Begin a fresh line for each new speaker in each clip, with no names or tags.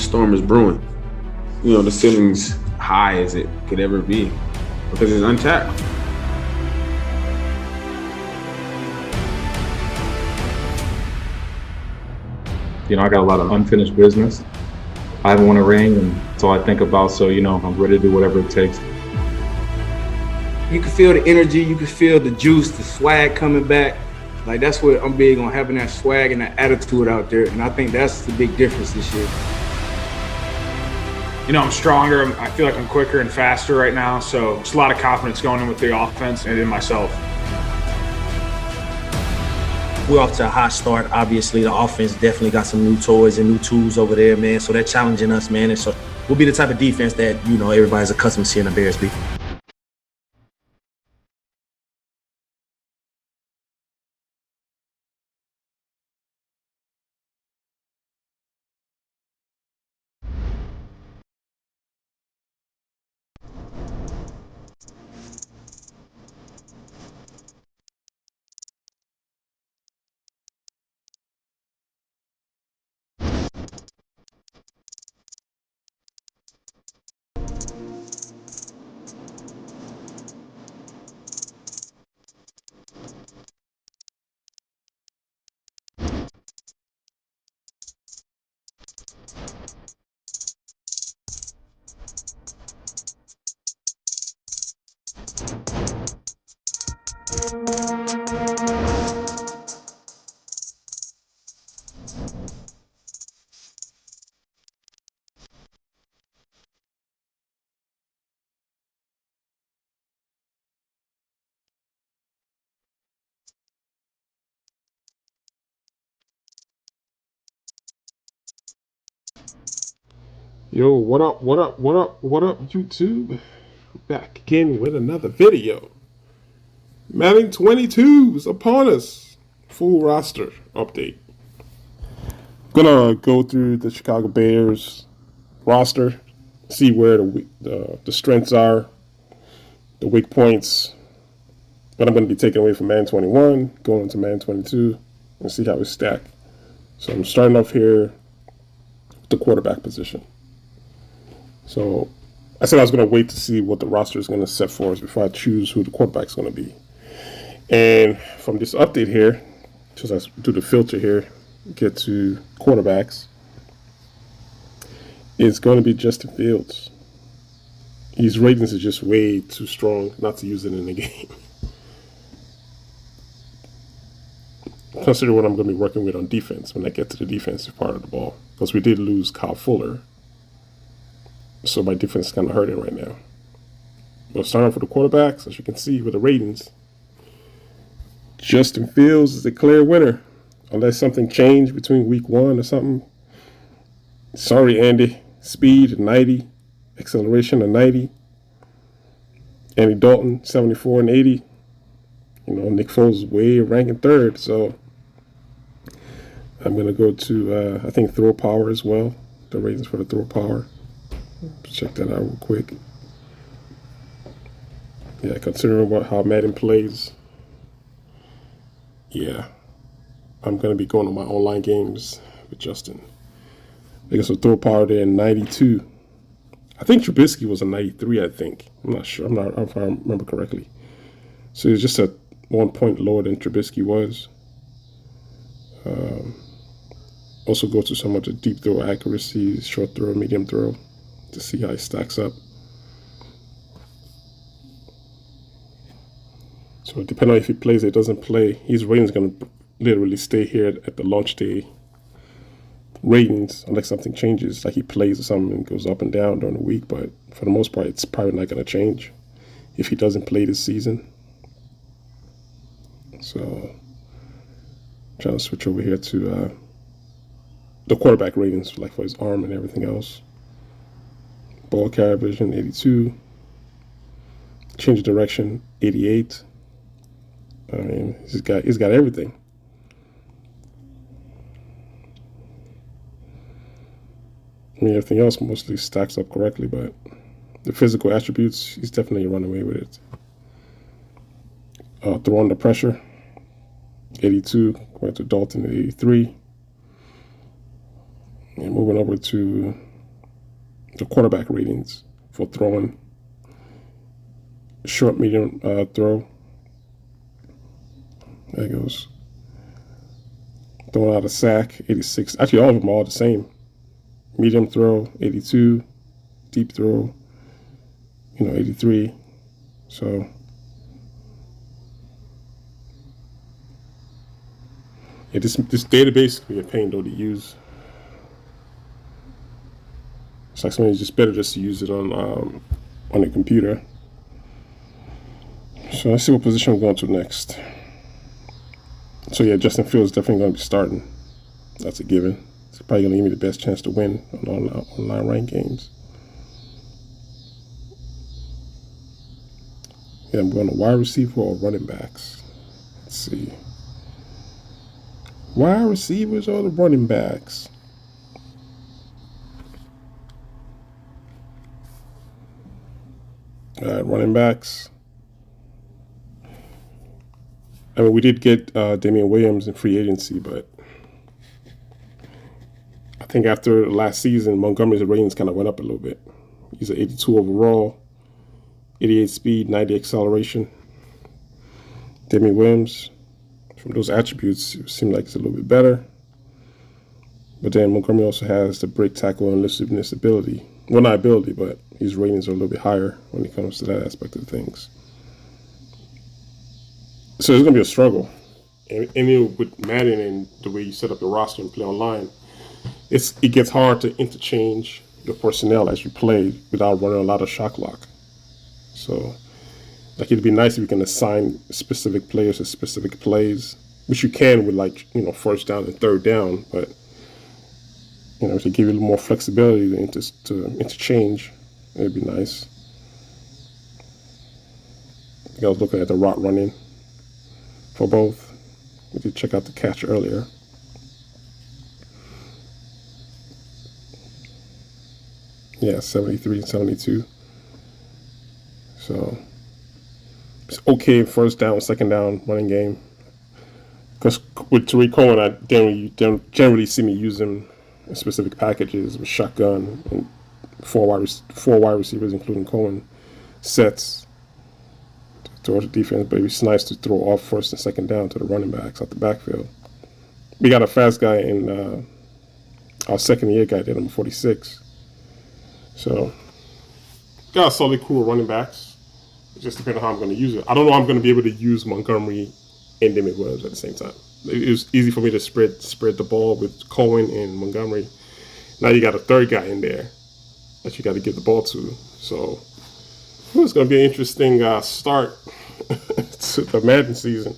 storm is brewing. You know, the ceiling's high as it could ever be because it's untapped.
You know, I got a lot of unfinished business. I haven't won a ring, and that's all I think about. So, you know, I'm ready to do whatever it takes.
You can feel the energy, you can feel the juice, the swag coming back. Like, that's what I'm big on, having that swag and that attitude out there. And I think that's the big difference this year.
You know, I'm stronger. I feel like I'm quicker and faster right now. So just a lot of confidence going in with the offense and in myself.
We're off to a hot start. Obviously, the offense definitely got some new toys and new tools over there, man. So they're challenging us, man. And so we'll be the type of defense that, you know, everybody's accustomed to seeing the Bears be.
Yo, what up, YouTube? Back again with another video. Madden 22 is upon us. Full roster update. Gonna go through the Chicago Bears roster, see where the strengths are, the weak points, what I'm gonna be taking away from Madden 21, going into Madden 22, and see how we stack. So I'm starting off here with the quarterback position. So I said I was going to wait to see what the roster is going to set for us before I choose who the quarterback is going to be. And from this update here, just as I do the filter here, get to quarterbacks, it's going to be Justin Fields. His ratings are just way too strong not to use it in the game. Consider what I'm going to be working with on defense when I get to the defensive part of the ball, because we did lose Kyle Fuller. So my defense is kind of hurting right now. But starting off with the quarterbacks, as you can see with the ratings, Justin Fields is the clear winner. Unless something changed between week 1 or something. Sorry, Andy. Speed, 90. Acceleration, a 90. Andy Dalton, 74 and 80. You know, Nick Foles is way ranking 3rd. So I'm going to go to, I think, throw power as well. The ratings for the throw power. Check that out real quick. Yeah, considering how Madden plays, yeah, I'm going to be going to my online games with Justin. I guess we'll throw power there in 92. I think Trubisky was a 93, I think. I'm not sure. If I remember correctly. So it's just a 1 point lower than Trubisky was. Also go to some of the deep throw accuracies, short throw, medium throw, to see how it stacks up. So depending on if he plays or doesn't play, his rating is going to literally stay here at the launch day ratings unless something changes, like he plays or something and goes up and down during the week. But for the most part, it's probably not going to change if he doesn't play this season. So I'm trying to switch over here to the quarterback ratings, like for his arm and everything else. Ball carrier vision, 82. Change of direction, 88. I mean, he's got everything. I mean, everything else mostly stacks up correctly, but the physical attributes, he's definitely run away with it. Throw under pressure, 82, going to Dalton at 83. And moving over to the quarterback ratings for throwing. Short, medium throw. There it goes. Throwing out a sack, 86. Actually, all of them are all the same. Medium throw, 82. Deep throw, 83. So yeah, this database can be a pain though to use. It's like something just better just to use it on a computer. So let's see what position we're going to next. So yeah, Justin Fields definitely going to be starting. That's a given. It's probably going to give me the best chance to win on online ranked games. Yeah, I'm going to wide receiver or running backs. Let's see. Wide receivers or the running backs? All right, running backs. I mean, we did get Damian Williams in free agency, but I think after last season, Montgomery's ratings kind of went up a little bit. He's an 82 overall, 88 speed, 90 acceleration. Damian Williams, from those attributes, it seemed like it's a little bit better. But then Montgomery also has the break, tackle, and elusiveness ability. Well, not ability, but his ratings are a little bit higher when it comes to that aspect of things. So it's going to be a struggle. And with Madden and the way you set up your roster and play online, it gets hard to interchange your personnel as you play without running a lot of shot clock. So, like, it'd be nice if you can assign specific players to specific plays, which you can with, first down and third down, but, to give you a little more flexibility to interchange, it'd be nice. I think I was looking at the route running for both. We did check out the catch earlier. Yeah, 73 and 72. So it's okay first down, second down running game. Because with Tariq Cohen, I don't generally see me use him in specific packages with shotgun and four wide receivers, including Cohen, sets towards the defense, but it's nice to throw off first and second down to the running backs out the backfield. We got a fast guy in our second year guy, number 46. So got a solid crew of running backs. It just depends on how I'm going to use it. I don't know how I'm going to be able to use Montgomery and Damian Williams at the same time. It was easy for me to spread the ball with Cohen and Montgomery. Now you got a third guy in there that you got to give the ball to. So it's going to be an interesting start to the Madden season.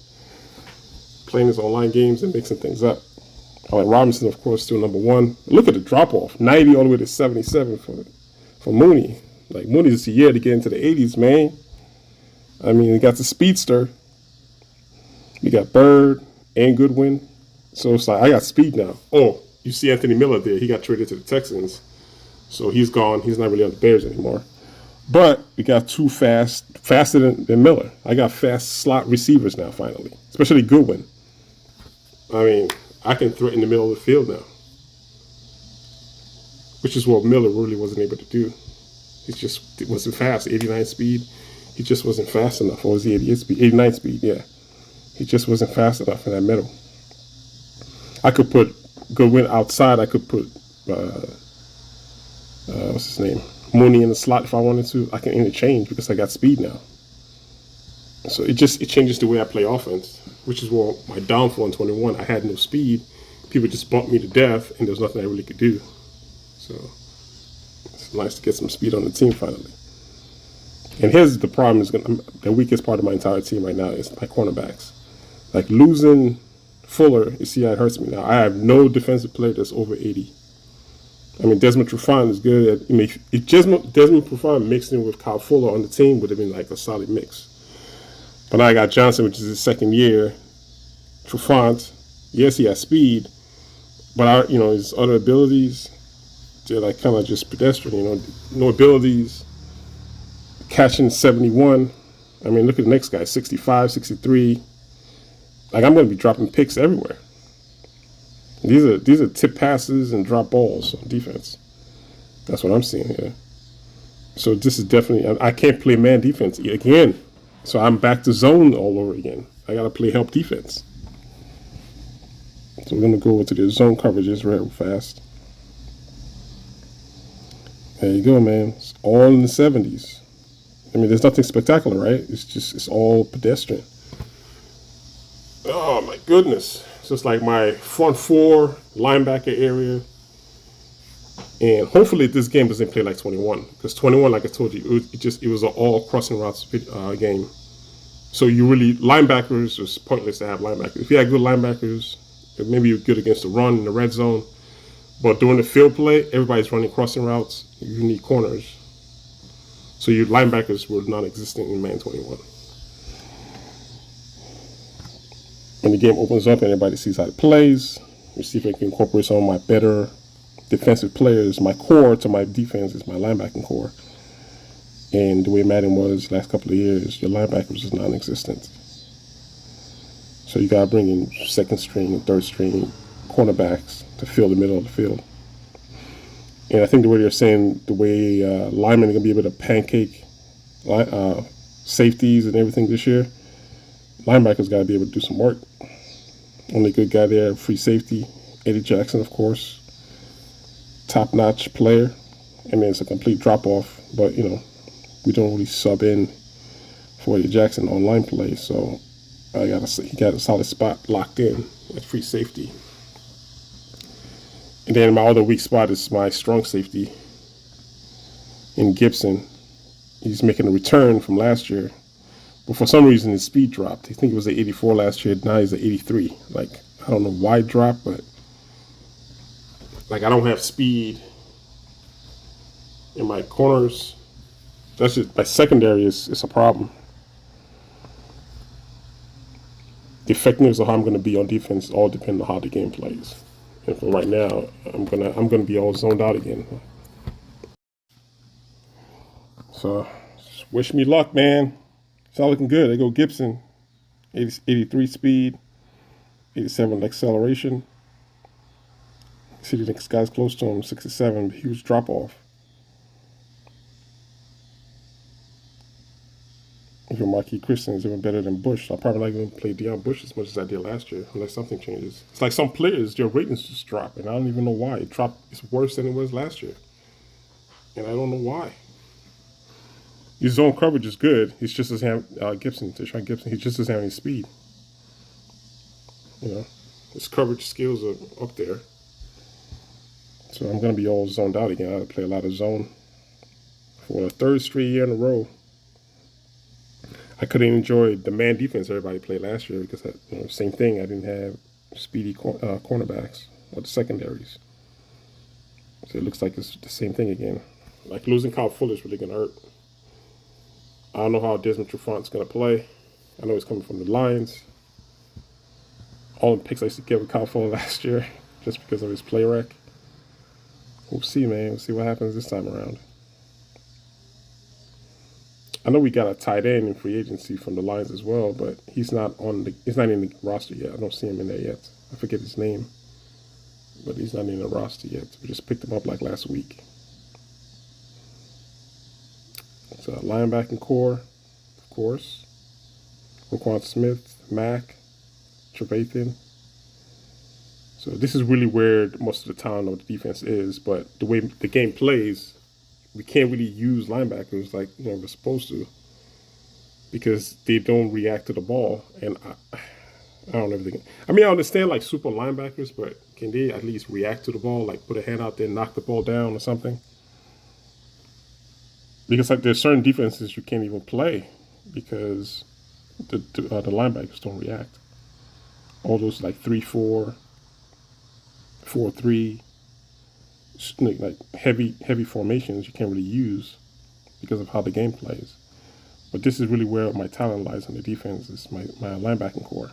Playing his online games and mixing things up. Allen Robinson, of course, still number one. Look at the drop-off. 90 all the way to 77 for Mooney. Like, Mooney's a year to get into the 80s, man. I mean, we got the speedster. We got Bird and Goodwin. So it's like, I got speed now. Oh, you see Anthony Miller there. He got traded to the Texans. So he's gone. He's not really on the Bears anymore. But we got two faster than Miller. I got fast slot receivers now, finally. Especially Goodwin. I mean, I can throw it in the middle of the field now. Which is what Miller really wasn't able to do. It wasn't fast. 89 speed. He just wasn't fast enough. Or was he 88 speed? 89 speed, yeah. He just wasn't fast enough in that middle. I could put Goodwin outside. I could put, what's his name? Mooney in the slot if I wanted to. I can interchange because I got speed now. So it changes the way I play offense, which is what my downfall in 21. I had no speed. People just bumped me to death, and there's nothing I really could do. So it's nice to get some speed on the team finally. And here's the problem: the weakest part of my entire team right now is my cornerbacks. Like losing Fuller, you see how it hurts me now. I have no defensive player that's over 80. I mean, Desmond Trufant is good. If Desmond Trufant mixed in with Kyle Fuller on the team, would have been like a solid mix. But now I got Johnson, which is his second year. Trufant, yes, he has speed, but his other abilities, they're like kind of just pedestrian. No abilities. Catching 71. I mean, look at the next guy, 65, 63. Like, I'm going to be dropping picks everywhere. These are tip passes and drop balls on defense. That's what I'm seeing here. So this is definitely, I can't play man defense again. So I'm back to zone all over again. I got to play help defense. So we're going to go into the zone coverages real fast. There you go, man. It's all in the 70s. I mean, there's nothing spectacular, right? It's all pedestrian. Oh, my goodness. So it's like my front four linebacker area. And hopefully this game doesn't play like 21. Because 21, like I told you, it was an all crossing routes game. So linebackers, it's pointless to have linebackers. If you had good linebackers, maybe you're good against the run in the red zone. But during the field play, everybody's running crossing routes. You need corners. So your linebackers were non-existent in Man 21. When the game opens up and everybody sees how it plays, we see if I can incorporate some of my better defensive players. My core to my defense is my linebacking core. And the way Madden was last couple of years, your linebackers is non-existent. So you got to bring in second string and third string cornerbacks to fill the middle of the field. And I think the way they're saying, the way linemen are going to be able to pancake safeties and everything this year, linebackers got to be able to do some work. Only good guy there, free safety, Eddie Jackson, of course. Top-notch player. I mean, it's a complete drop-off, but, we don't really sub in for Eddie Jackson on line play, so he got a solid spot locked in at free safety. And then my other weak spot is my strong safety in Gibson. He's making a return from last year, but for some reason his speed dropped. I think it was at 84 last year. Now he's at 83. Like, I don't know why it dropped, but like I don't have speed in my corners. That's just my secondary is a problem. The effectiveness of how I'm going to be on defense all depends on how the game plays. And for right now, I'm gonna be all zoned out again. So, just wish me luck, man. It's all looking good. They go Gibson, 83 speed, 87 acceleration. See the next guy's close to him, 67, huge drop off. Even Marquis Christian is even better than Bush. I'll probably not even play Deion Bush as much as I did last year, unless something changes. It's like some players, their ratings just drop, and I don't even know why. It dropped. It's worse than it was last year, and I don't know why. His zone coverage is good. He's just as Gibson. He just doesn't have any speed. His coverage skills are up there. So I'm gonna be all zoned out again. I play a lot of zone for the third straight year in a row. I couldn't enjoy the man defense everybody played last year because same thing. I didn't have speedy cornerbacks or the secondaries. So it looks like it's the same thing again. Like losing Kyle Fuller is really going to hurt. I don't know how Desmond Trufant's going to play. I know he's coming from the Lions. All the picks I used to get with Kyle Fuller last year just because of his play rec. We'll see, man. We'll see what happens this time around. I know we got a tight end in free agency from the Lions as well, but he's not in the roster yet. I don't see him in there yet. I forget his name, but he's not in the roster yet. We just picked him up like last week. So linebacking core, of course. Roquan Smith, Mack, Trevathan. So this is really where most of the talent of the defense is, but the way the game plays, we can't really use linebackers like we're supposed to because they don't react to the ball. And I don't everything. I mean, I understand like super linebackers, but can they at least react to the ball, like put a hand out there, knock the ball down or something? Because like there's certain defenses you can't even play because the linebackers don't react. All those like 3-4, 4-3. Like heavy formations you can't really use because of how the game plays. But this is really where my talent lies in the defense, is my linebacking core.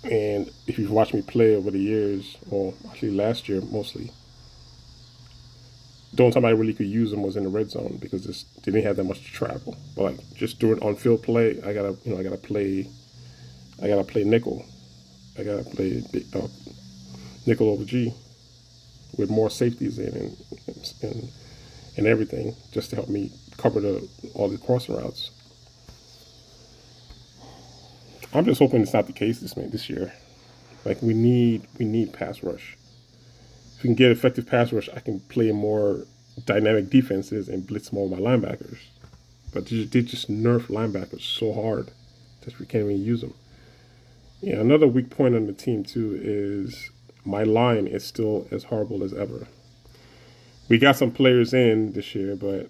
And if you've watched me play over the years, or actually last year mostly, the only time I really could use them was in the red zone because they didn't have that much to travel. But like just during on-field play, I gotta play nickel. I gotta play nickel over G. with more safeties in and everything, just to help me cover all the crossing routes. I'm just hoping it's not the case this year. Like we need pass rush. If we can get effective pass rush, I can play more dynamic defenses and blitz more of my linebackers. But they just nerf linebackers so hard that we can't even use them. Yeah, another weak point on the team too is my line is still as horrible as ever. We got some players in this year, but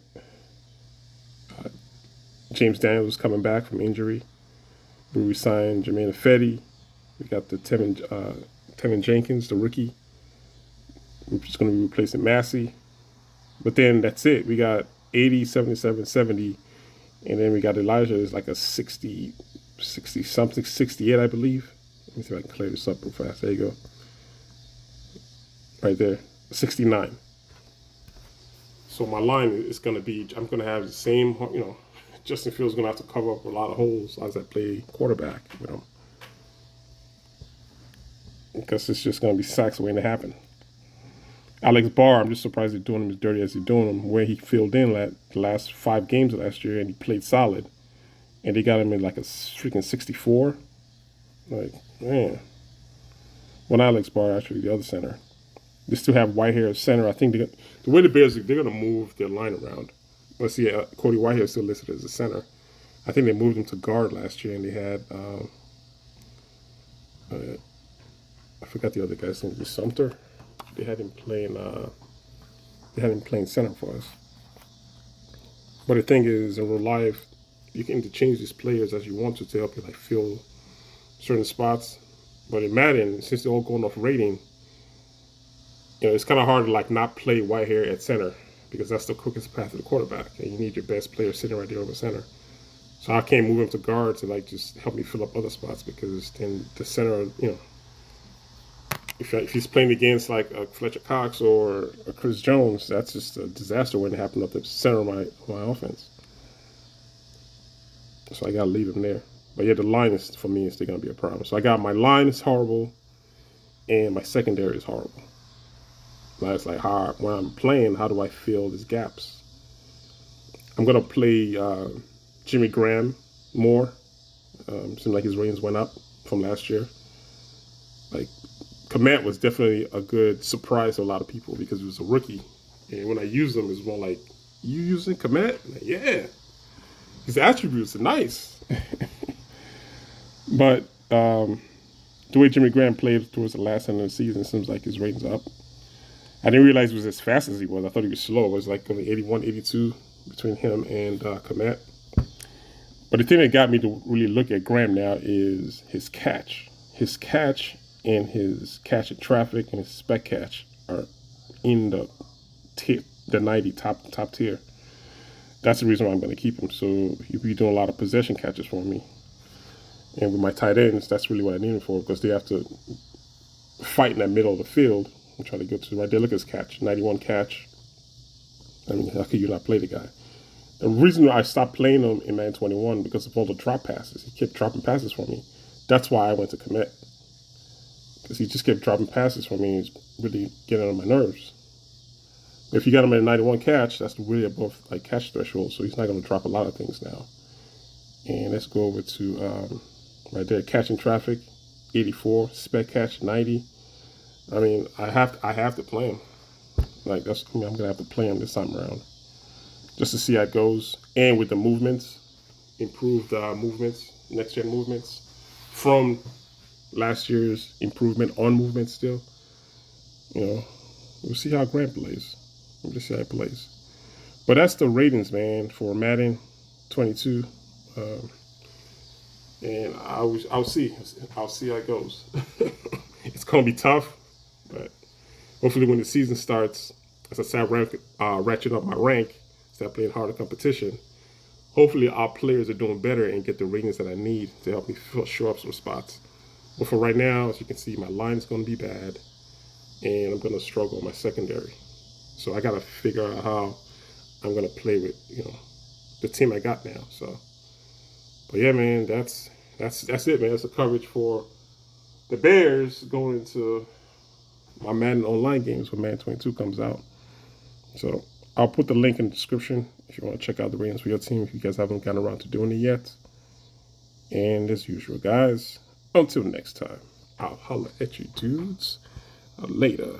James Daniels is coming back from injury. We re-signed Jermaine Fetty. We got the Tevin Jenkins, the rookie, which is going to be replacing Massey. But then that's it. We got 80, 77, 70, and then we got Elijah is like a 60-something, 68, I believe. Let me see if I can clear this up real fast. There you go. Right there, 69. So my line is going to be, I'm going to have the same, Justin Fields is going to have to cover up a lot of holes as I play quarterback with him. Because it's just going to be sacks waiting to happen. Alex Barr, I'm just surprised they're doing him as dirty as they're doing him, where he filled in the last 5 games of last year and he played solid. And they got him in like a freaking 64. Like, man. Well, Alex Barr, actually, the other center. They still have Whitehair as center. I think the way the Bears, they're going to move their line around. Let's see, Cody Whitehair is still listed as a center. I think they moved him to guard last year, and they had, I forgot the other guy's name, Sumter. They had him playing center for us. But the thing is, in real life, you can interchange these players as you want to help you fill certain spots. But in Madden, since they're all going off rating, it's kind of hard to not play Whitehair at center because that's the quickest path to the quarterback, and you need your best player sitting right there over center. So I can't move him to guard to just help me fill up other spots because then the center, if he's playing against a Fletcher Cox or a Chris Jones, that's just a disaster when it happens at the center of my offense. So I gotta leave him there. But yeah, the line is for me is still gonna be a problem. So I got my line is horrible, and my secondary is horrible. That's when I'm playing, how do I fill these gaps? I'm gonna play Jimmy Graham more. Seems like his ratings went up from last year. Komet was definitely a good surprise to a lot of people because he was a rookie. And when I used him, it was more like, you using Komet? Yeah. His attributes are nice. But the way Jimmy Graham played towards the last end of the season, it seems like his ratings up. I didn't realize it was as fast as he was. I thought he was slow. It was only 81, 82 between him and Komet. But the thing that got me to really look at Graham now is his catch. His catch and his catch in traffic and his spec catch are in the 90 top tier. That's the reason why I'm going to keep him. So he'll be doing a lot of possession catches for me. And with my tight ends, that's really what I need him for because they have to fight in that middle of the field and try to get to right there. Look at his catch, 91 catch. I mean, how could you not play the guy? The reason I stopped playing him in Madden 21 because of all the drop passes. He kept dropping passes for me. That's why I went to commit. Because he just kept dropping passes for me. It's really getting on my nerves. If you got him at a 91 catch, that's really above catch threshold, so he's not going to drop a lot of things now. And let's go over to right there, catching traffic, 84, spec catch, 90. I mean, I have to play him. I'm going to have to play him this time around, just to see how it goes. And with the movements, improved movements, next gen movements from last year's improvement on movement still. We'll see how Grant plays. We'll just see how it plays. But that's the ratings, man, for Madden 22. And I'll see how it goes. It's gonna be tough, but hopefully when the season starts, as I start ratcheting up my rank, start playing harder competition, hopefully our players are doing better and get the ratings that I need to help me show up some spots. But for right now, as you can see, my line is going to be bad, and I'm going to struggle in my secondary. So I got to figure out how I'm going to play with the team I got now. So, but yeah, man, that's it, man. That's the coverage for the Bears going into my Madden online games when Madden 22 comes out. So I'll put the link in the description if you want to check out the ratings for your team if you guys haven't gotten around to doing it yet. And as usual, guys, until next time, I'll holla at you dudes later.